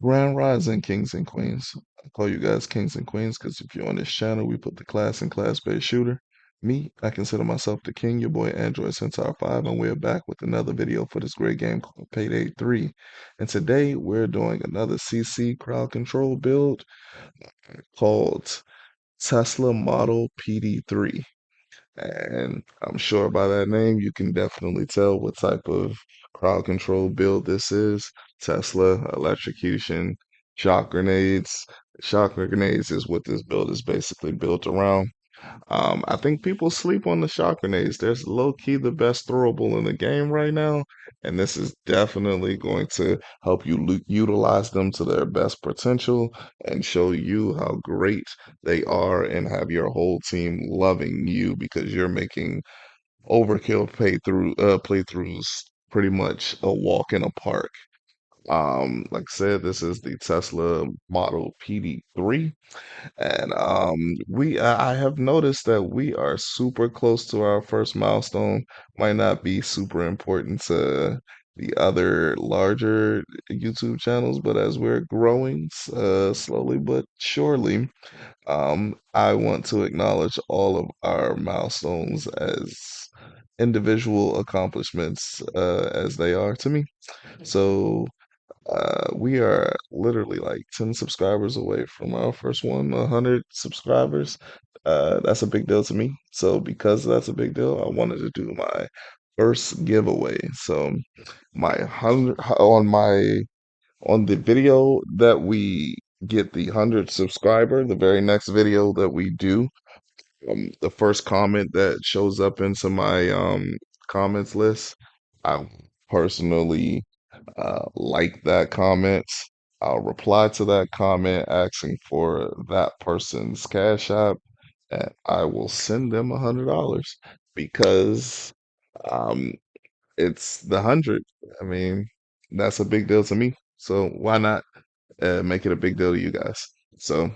Grand Rising Kings and Queens. I call you guys Kings and Queens because if you're on this channel, we put the class in class-based shooter. Me, I consider myself the king, your boy Android Centaur 5, and we're back with another video for this great game called Payday 3. And today we're doing another CC crowd control build called Tesla Model PD3. And I'm sure by that name, you can definitely tell what type of crowd control build this is. Tesla, electrocution, shock grenades. Shock grenades is what this build is basically built around. I think people sleep on the shock grenades. There's low key the best throwable in the game right now, and this is definitely going to help you utilize them to their best potential and show you how great they are and have your whole team loving you because you're making overkill playthroughs pretty much a walk in a park. Like I said, this is the Tesla Model PD3. And I have noticed that we are super close to our first milestone. Might not be super important to the other larger YouTube channels, but as we're growing slowly but surely, I want to acknowledge all of our milestones as individual accomplishments as they are to me. So we are literally like 10 subscribers away from our first 100 subscribers. That's a big deal to me. So because that's a big deal, I wanted to do my first giveaway. So my hundred on the video that we get the 100 subscriber, the very next video that we do, the first comment that shows up into my comments list, I personally like that comment. I'll reply to that comment asking for that person's Cash App, and I will send them $100 because um, it's the 100. I mean, that's a big deal to me. So why not make it a big deal to you guys? So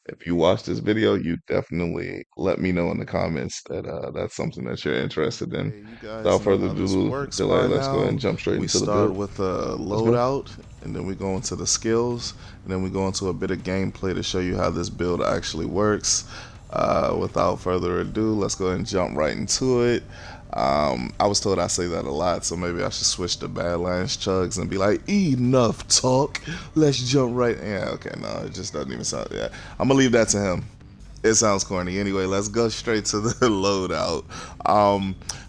if you watch this video, you definitely let me know in the comments that that's something that you're interested in. Okay, you guys Without know further how this delay, works by let's go ahead now. and jump straight We into the start build. with a Let's go. loadout, and then we go into the skills, and then we go into a bit of gameplay to show you how this build actually works. Without further ado, let's go ahead and jump right into it. I was told I say that a lot, so maybe I should switch to Badlands Chugs and be like, enough talk, let's jump right. Yeah, okay, no, it just doesn't even sound. Yeah, I'm gonna leave that to him. It sounds corny. Anyway, let's go straight to the loadout.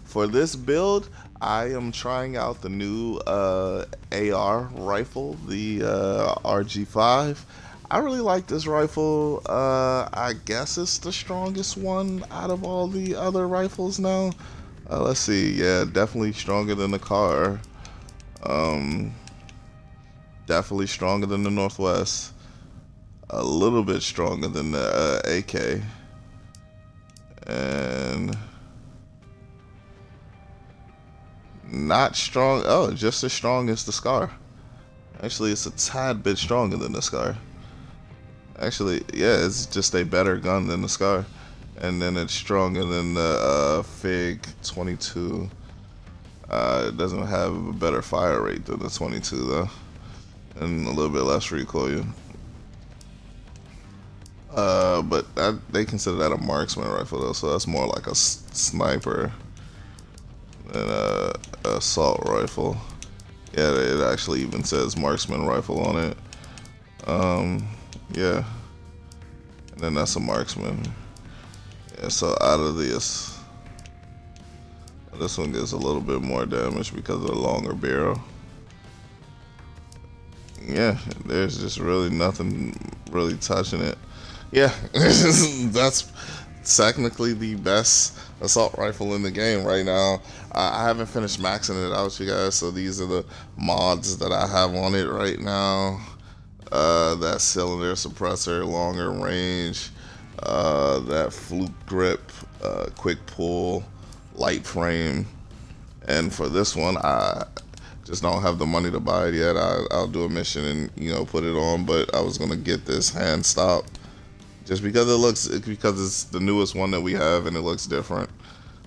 For this build, I am trying out the new AR rifle, the RG5. I really like this rifle. I guess it's the strongest one out of all the other rifles now. Let's see. Yeah, definitely stronger than the car. Um, Definitely stronger than the Northwest. A little bit stronger than the AK. And not strong. Oh, just as strong as the Scar. Actually, it's a tad bit stronger than the Scar. Actually, yeah, it's just a better gun than the Scar. And then it's stronger than the Fig 22. It doesn't have a better fire rate than the 22 though, and a little bit less recoil. But they consider that a marksman rifle though, so that's more like a sniper than a assault rifle. Yeah, it actually even says marksman rifle on it. Yeah, and then that's a marksman. Yeah, so out of this one gets a little bit more damage because of the longer barrel. Yeah, there's just really nothing really touching it. Yeah, that's technically the best assault rifle in the game right now. I haven't finished maxing it out, you guys, so these are the mods that I have on it right now. That cylinder suppressor, longer range, that fluke grip, quick pull, light frame, and for this one, I just don't have the money to buy it yet. I'll do a mission and put it on, but I was gonna get this hand stop just because it's the newest one that we have and it looks different.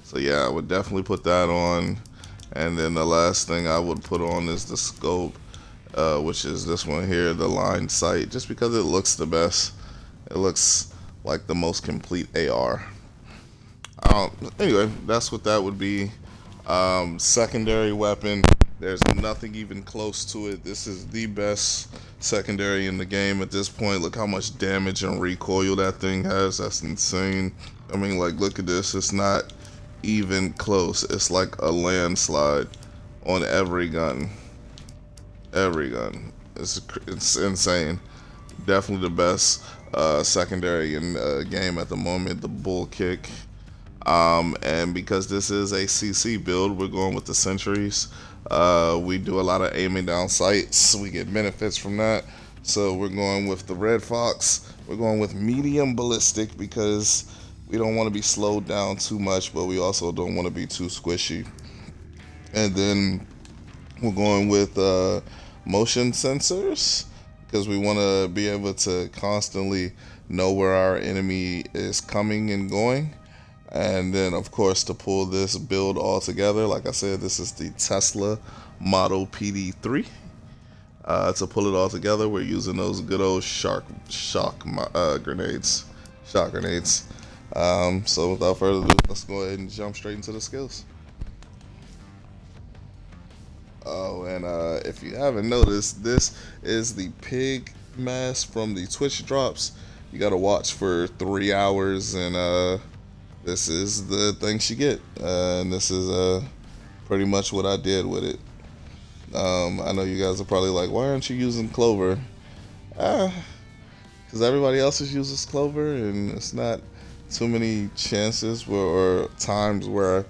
So yeah, I would definitely put that on. And then the last thing I would put on is the scope. which is this one here, the line sight, just because it looks the best. It looks like the most complete AR. Anyway, that's what that would be. Secondary weapon. There's nothing even close to it. This is the best secondary in the game at this point. Look how much damage and recoil that thing has. That's insane. I mean, like, look at this. It's not even close. It's like a landslide on every gun. Every gun. It's insane. Definitely the best secondary in the game at the moment. The bull kick. And because this is a CC build, we're going with the sentries. We do a lot of aiming down sights. We get benefits from that. So we're going with the Red Fox. We're going with medium ballistic because we don't want to be slowed down too much, but we also don't want to be too squishy. And then we're going with motion sensors because we want to be able to constantly know where our enemy is coming and going. And then, of course, to pull this build all together, like I said, this is the Tesla Model PD3. To pull it all together, we're using those good old shock grenades. Shock grenades. So without further ado, let's go ahead and jump straight into the skills. Oh, and if you haven't noticed, this is the pig mask from the Twitch drops. You gotta watch for 3 hours, and this is the things you get. And this is pretty much what I did with it. I know you guys are probably like, why aren't you using Clover? Because everybody else uses Clover, and it's not too many chances or times where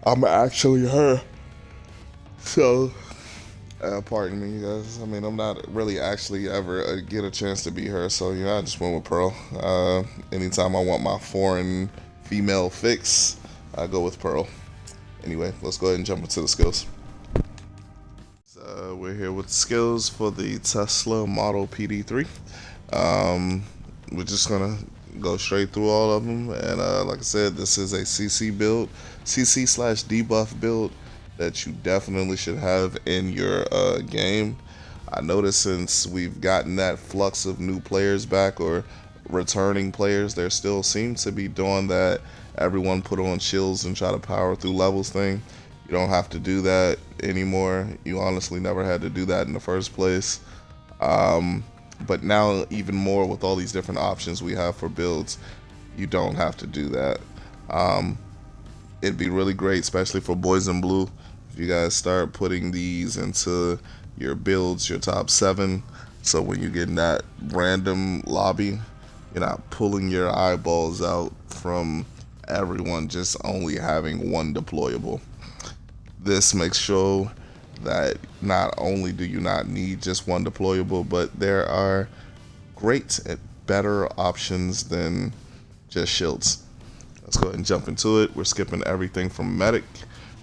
I'm actually her. So, pardon me, you guys. I mean, I'm not really actually ever get a chance to be her. So, you know, I just went with Pearl. Anytime I want my foreign female fix, I go with Pearl. Anyway, let's go ahead and jump into the skills. So, we're here with the skills for the Tesla Model PD3. We're just gonna go straight through all of them, and like I said, this is a CC build, CC/debuff build that you definitely should have in your game. I noticed since we've gotten that flux of new players back or returning players, there still seems to be doing that everyone put on shields and try to power through levels thing. You don't have to do that anymore. You honestly never had to do that in the first place. But now even more with all these different options we have for builds, you don't have to do that. It'd be really great, especially for boys in blue, if you guys start putting these into your builds, your top 7, so when you get in that random lobby, you're not pulling your eyeballs out from everyone just only having one deployable. This makes sure that not only do you not need just one deployable, but there are great and better options than just shields. Let's go ahead and jump into it. We're skipping everything from medic.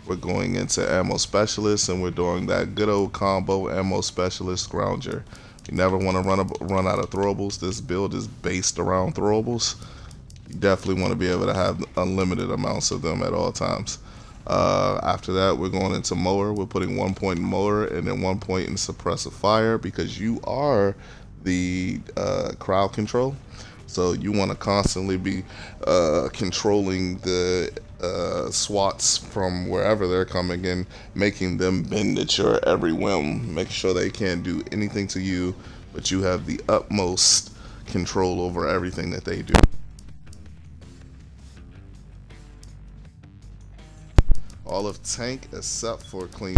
We're going into ammo specialist, and we're doing that good old combo ammo specialist grounder. You never want to run out of throwables. This build is based around throwables. You definitely want to be able to have unlimited amounts of them at all times. After that, we're going into mower. We're putting 1 point in mower and then 1 point in suppressive fire because you are the crowd control. So you want to constantly be controlling the SWATs from wherever they're coming in, making them bend at your every whim. Make sure they can't do anything to you, but you have the utmost control over everything that they do. All of tank except for clean.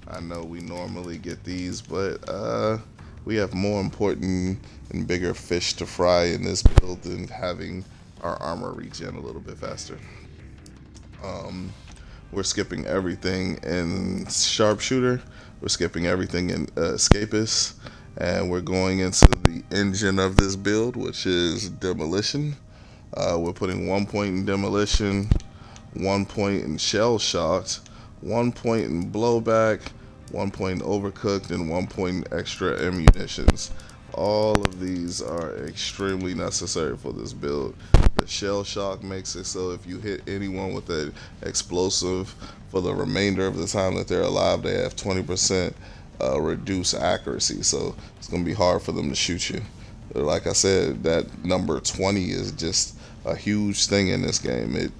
I know we normally get these, but we have more important and bigger fish to fry in this build than having our armor regen a little bit faster. We're skipping everything in sharpshooter. We're skipping everything in escapist, and we're going into the engine of this build, which is demolition. We're putting 1 point in demolition, 1 point in shell shocked, 1 point in blowback, 1 point in overcooked, and 1 point in extra ammunitions. All of these are extremely necessary for this build. The shell shock makes it so if you hit anyone with an explosive for the remainder of the time that they're alive, they have 20% reduced accuracy, so it's gonna be hard for them to shoot you. Like I said, that number 20 is just a huge thing in this game. It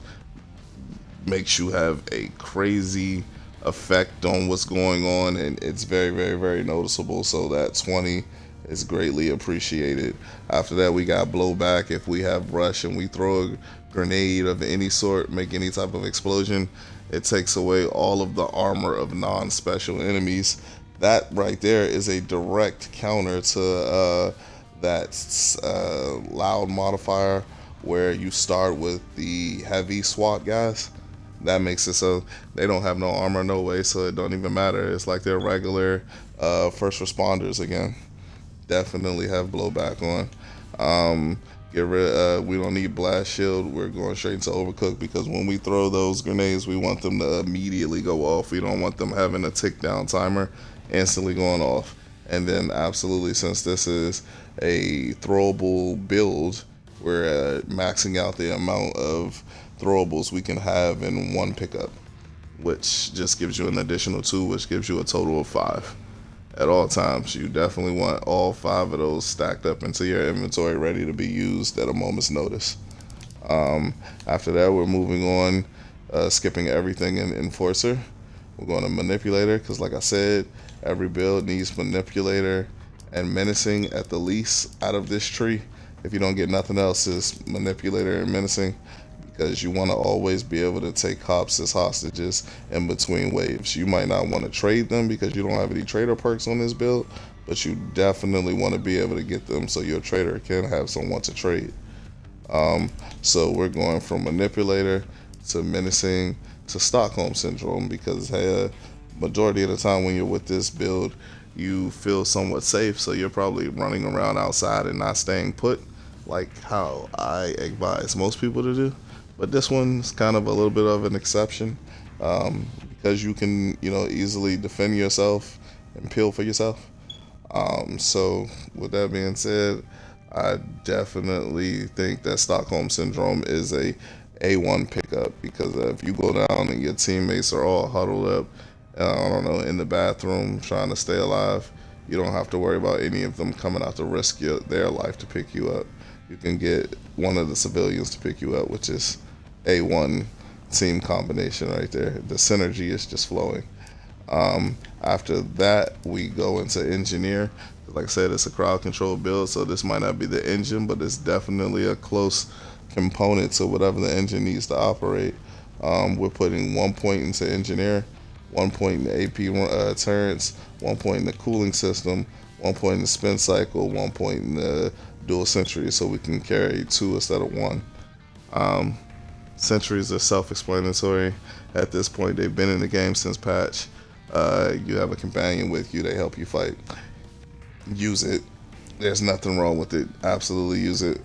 makes you have a crazy effect on what's going on, and it's very, very, very noticeable. So that 20 is greatly appreciated. After that, we got blowback. If we have rush and we throw a grenade of any sort, make any type of explosion, it takes away all of the armor of non-special enemies. That right there is a direct counter to that loud modifier where you start with the heavy SWAT guys. That makes it so they don't have no armor, no way, so it don't even matter. It's like they're regular first responders again. Definitely have blowback on. Get rid. We don't need blast shield. We're going straight into overcook because when we throw those grenades, we want them to immediately go off. We don't want them having a tick down timer, instantly going off. And then absolutely, since this is a throwable build, we're maxing out the amount of throwables we can have in one pickup, which just gives you an additional 2, which gives you a total of 5 at all times. You definitely want all 5 of those stacked up into your inventory, ready to be used at a moment's notice. After that, we're moving on, skipping everything in Enforcer. We're going to Manipulator because, like I said, every build needs Manipulator and Menacing at the least out of this tree. If you don't get nothing else, it's Manipulator and Menacing, because you want to always be able to take cops as hostages in between waves. You might not want to trade them because you don't have any trader perks on this build, but you definitely want to be able to get them so your trader can have someone to trade. So we're going from Manipulator to Menacing to Stockholm Syndrome because majority of the time when you're with this build, you feel somewhat safe, so you're probably running around outside and not staying put, like how I advise most people to do. But this one's kind of a little bit of an exception, because you can, easily defend yourself and peel for yourself. So with that being said, I definitely think that Stockholm Syndrome is a A1 pickup because if you go down and your teammates are all huddled up, I don't know, in the bathroom trying to stay alive, you don't have to worry about any of them coming out to risk their life to pick you up. You can get one of the civilians to pick you up, which is A1 team combination right there. The synergy is just flowing. After that, we go into Engineer. Like I said, it's a crowd control build, so this might not be the engine, but it's definitely a close component to whatever the engine needs to operate. We're putting 1 point into Engineer, 1 point in the AP turrets, 1 point in the cooling system, 1 point in the spin cycle, 1 point in the dual sentry, so we can carry 2 instead of 1. Sentries are self-explanatory. At this point, they've been in the game since patch. You have a companion with you, they help you fight. Use it. There's nothing wrong with it. Absolutely use it.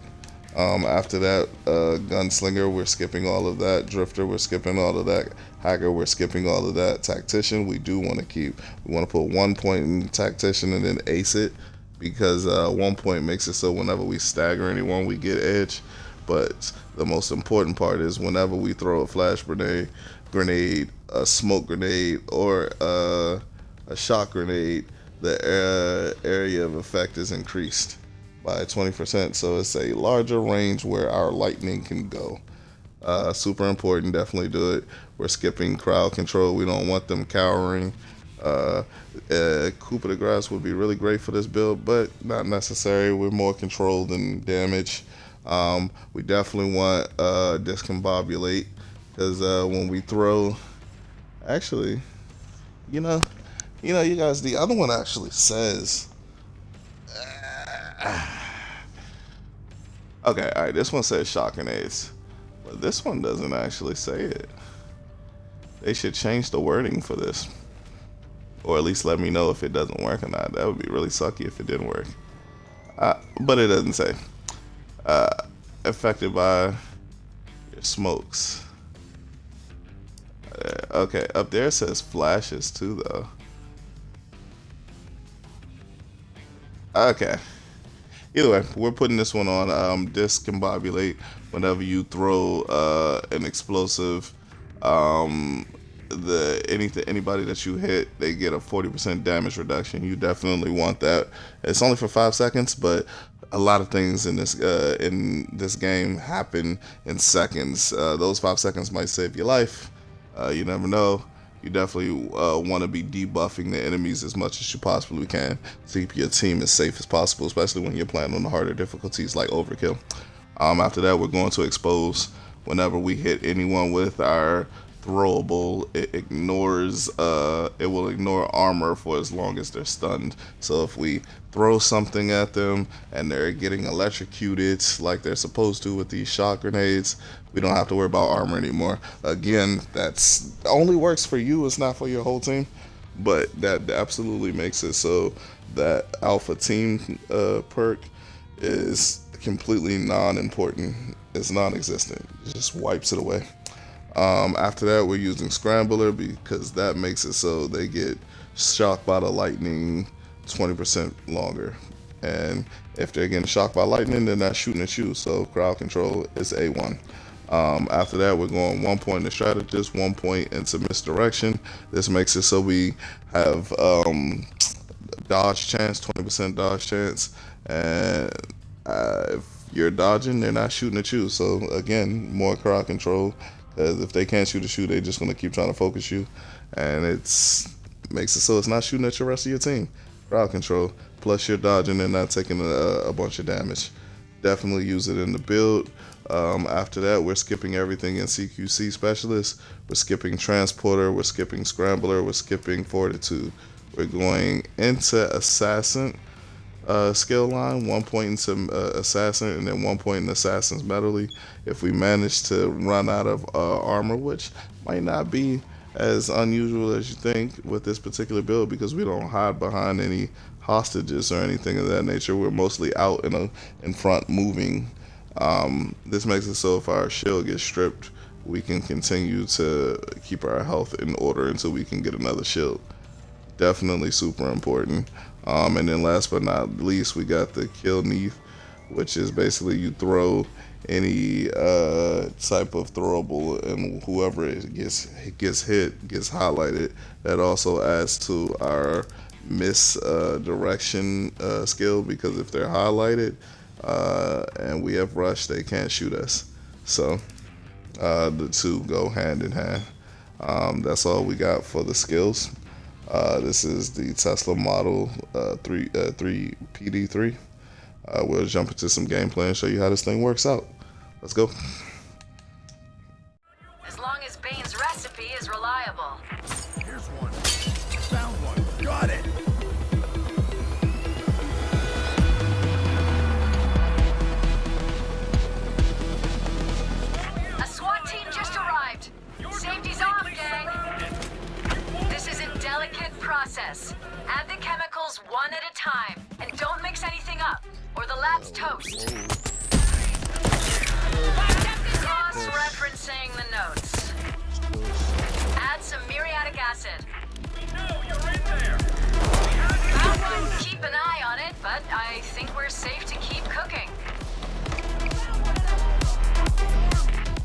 After that, Gunslinger, we're skipping all of that. Drifter, we're skipping all of that. Hacker, we're skipping all of that. Tactician, we do want to keep. We want to put 1 point in Tactician and then ace it, because 1 point makes it so whenever we stagger anyone, we get edge. But the most important part is whenever we throw a flash grenade, a smoke grenade, or a shock grenade, the area of effect is increased by 20%, so it's a larger range where our lightning can go. Super important, definitely do it. We're skipping crowd control. We don't want them cowering. Coup de Grace would be really great for this build, but not necessary. We're more control than damage. We definitely want discombobulate, because when we throw, actually, you guys, the other one actually says, okay, all right, this one says shock grenades, but this one doesn't actually say it. They should change the wording for this, or at least let me know if it doesn't work or not. That would be really sucky if it didn't work. But it doesn't say. Affected by your smokes. Okay, up there it says flashes too, though. Okay. Either way, we're putting this one on discombobulate whenever you throw an explosive anybody that you hit, they get a 40% damage reduction. You definitely want that. It's only for 5 seconds, but a lot of things in this game happen in seconds. Those 5 seconds might save your life. You never know. You definitely want to be debuffing the enemies as much as you possibly can to keep your team as safe as possible, especially when you're playing on the harder difficulties like Overkill. After that, we're going to expose. Whenever we hit anyone with our throwable, it will ignore armor for as long as they're stunned. So if we throw something at them and they're getting electrocuted like they're supposed to with these shock grenades, we don't have to worry about armor anymore. Again, that's only works for you, it's not for your whole team, but that absolutely makes it so that alpha team perk is completely non-important. It's non-existent. It just wipes it away. After that, we're using Scrambler because that makes it so they get shocked by the lightning 20% longer. And if they're getting shocked by lightning, they're not shooting at you. So crowd control is A1. After that, we're going 1 point into strategist, 1 point into misdirection. This makes it so we have dodge chance, 20% dodge chance, and if you're dodging, they're not shooting at you. So again, more crowd control. Because if they can't shoot at you, they're just gonna keep trying to focus you, and makes it so it's not shooting at the rest of your team. Crowd control. Plus you're dodging and not taking a bunch of damage. Definitely use it in the build. After that, we're skipping everything in CQC Specialist. We're skipping Transporter. We're skipping Scrambler. We're skipping Fortitude. We're going into Assassin skill line, 1 point into Assassin, and then 1 point in Assassin's Medley. If we manage to run out of armor, which might not be as unusual as you think with this particular build, because we don't hide behind any hostages or anything of that nature. We're mostly out in front moving. This makes it so if our shield gets stripped, we can continue to keep our health in order until we can get another shield. Definitely super important. And then last but not least, we got the Kill Neath, which is basically you throw any type of throwable, and whoever gets hit gets highlighted. That also adds to our misdirection skill, because if they're highlighted and we have rush, they can't shoot us. So the two go hand in hand. That's all we got for the skills. This is the Tesla Model 3 PD3. We'll jump into some gameplay and show you how this thing works out. Let's go. As long as Bane's recipe is reliable. Here's one. Found one. Got it. A SWAT team just arrived. Safety's off, gang. This is a delicate process. Add the chemicals one at a time, and don't mix anything up, or the lab's toast. Cross-referencing the notes. Add some muriatic acid. We know you're in there. Keep an eye on it, but I think we're safe to keep cooking.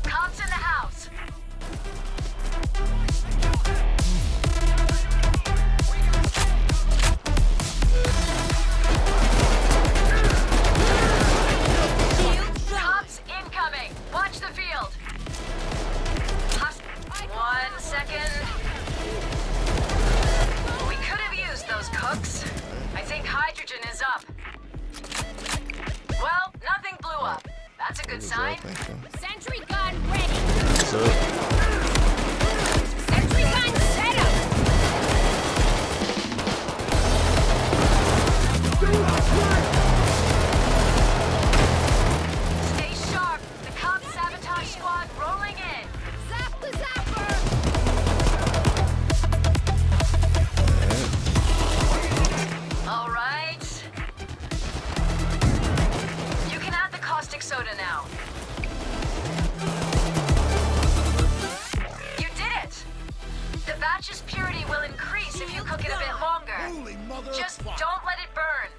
Cops in the house. Cops incoming. Watch the field. 1 second. We could have used those cooks. I think hydrogen is up. Well, nothing blew up. That's a good sign. Sentry gun ready. So, Sentry gun set up. Stay sharp. The cop sabotage squad rolling in. Zap the zapper. All right. You can add the caustic soda now. You did it. The batch's purity will increase if you cook it a bit longer. Holy mother. Just don't let it burn.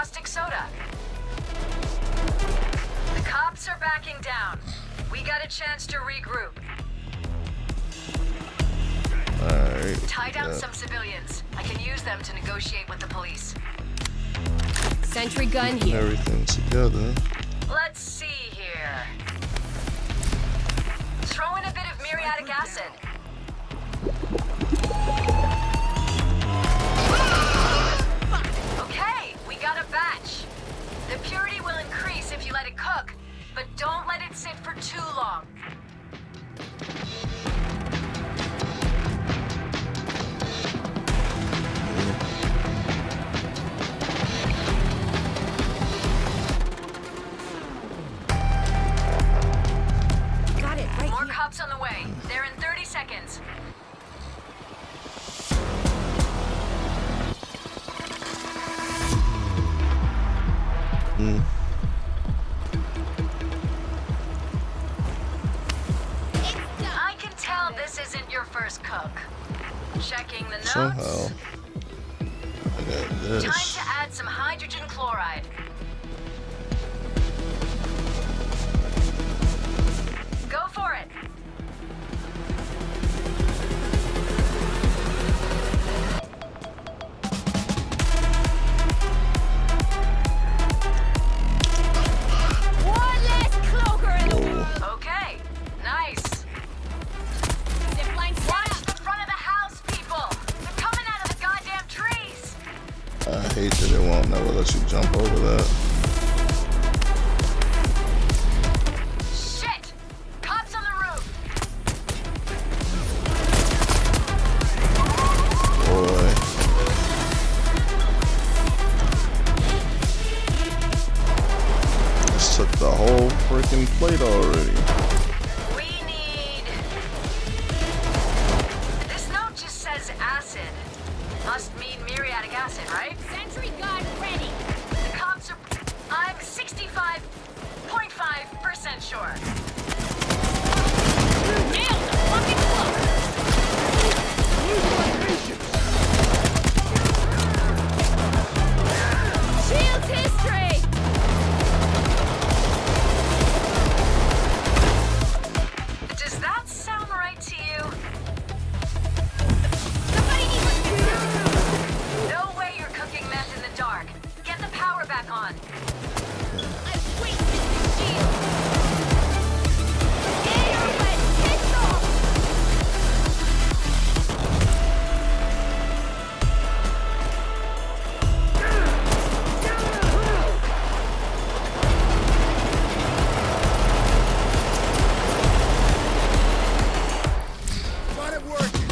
caustic soda. The cops are backing down. We got a chance to regroup. Alright. Tie down some civilians. I can use them to negotiate with the police. Sentry gun here. Everything together. Let's see here. Throw in a bit of muriatic acid. Okay, we got a batch. The purity will increase if you let it cook, but don't let it sit for too long. Got it right More here. cops on the way. They're in 30 seconds. I can tell this isn't your first cook. Checking the notes. Somehow. I got this. Time to add some hydrogen chloride. Go for it. One less cloaker in the world. Whoa. Okay, nice. Zipline set Watch up. the front of the house, people. They're coming out of the goddamn trees. I hate that it won't never let you jump over that. Shit! Cops on the roof. Boy. This took the whole freaking plate already. We need... This note just says acid. Must mean muriatic acid, right? Sentry gun ready. The cops are... I'm 65.5% sure. Nailed the fucking cloaker. Shields history. Does that sound right to you? Somebody needs a No way you're cooking meth in the dark. Get the power back on. I've wasted the shield. Air wet pistol. Got it working.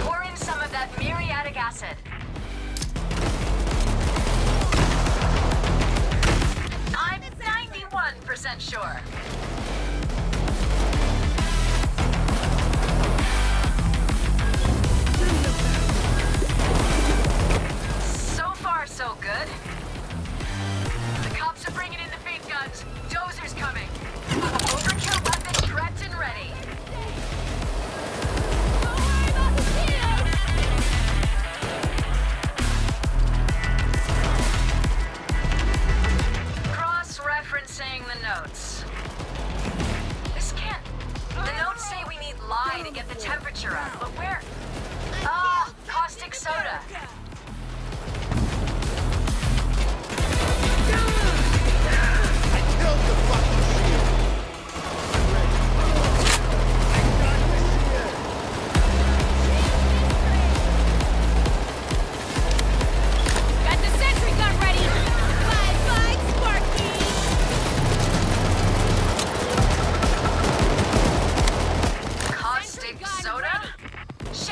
Pour in some of that muriatic acid. I'm 91% sure. So far, so good. The cops are bringing in the big guns. Dozer's coming. Overkill weapons prepped and ready. Don't worry about the shield. Cross-referencing the notes. This can't... The notes say we need lye to get the temperature up, but where? Ah, caustic soda. I killed the fucking shield. I got the shield. Got the sentry gun ready. Bye, Sparky. Caustic soda? Shit,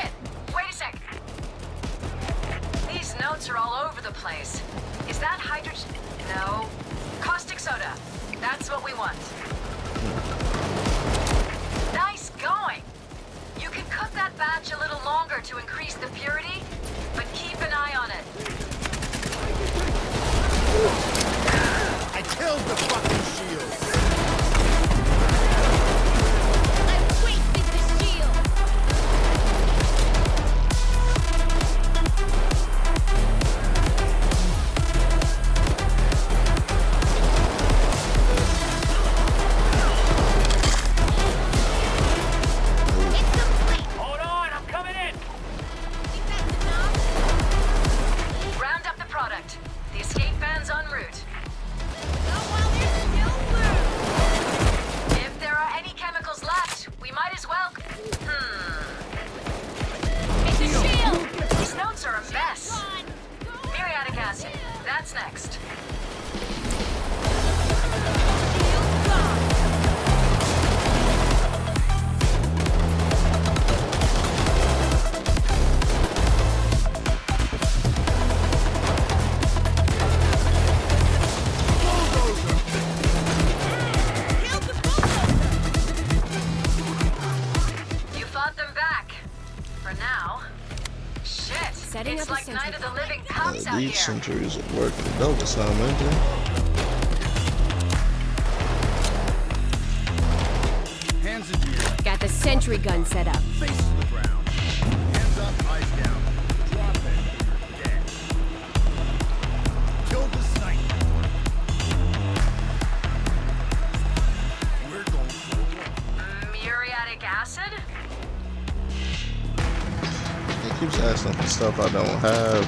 Setting It's up a like sentry Night of the gun. Living Cops out These here. sentries are working dope this time, man. Hands in the air. Got the sentry gun set up. Face to the ground. Hands up, eyes down. Drop it. Dead. Kill the sniper. We're going for a walk. Muriatic acid? It keeps asking for stuff I don't have.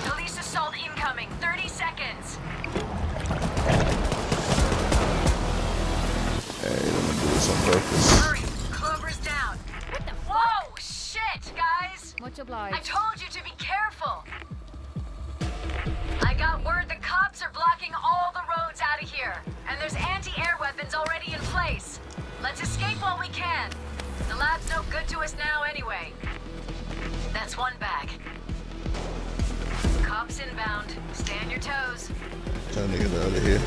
Police assault incoming. 30 seconds. Hey, let me do this on purpose. Hurry. Clover's down. What the Whoa, shit, guys. Much I obliged. told you to be careful. I got word the cops are blocking all the roads out of here. And there's anti-air weapons already in place. Let's escape while we can. The lab's no good to us now anyway. That's one bag. Cops inbound. Stay on your toes. Time to get out of here.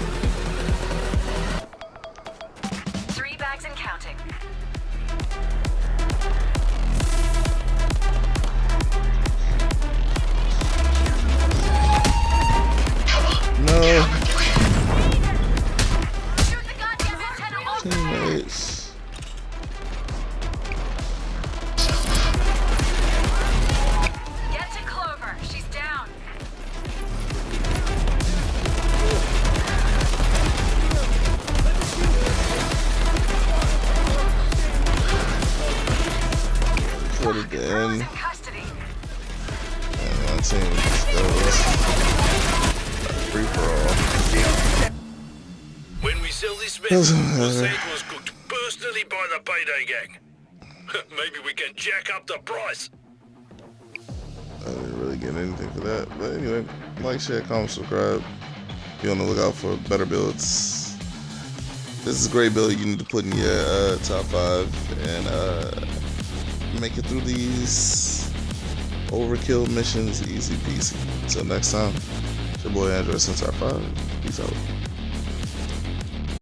3 bags and counting. No, Shoot the goddamn antenna off the head. teammates. Get to Clover. She's down. Put it Girl's in. in custody. And my team just goes free for all. When we sell this Doesn't vessel, the matter. sand was cooked personally by the Payday gang. Maybe we can jack up the price. I didn't really get anything for that. But anyway, like, share, comment, subscribe. Be on the lookout for better builds. This is a great build you need to put in your top 5 and make it through these overkill missions easy peasy. Until next time, it's your boy Android Sensor 5. Peace out.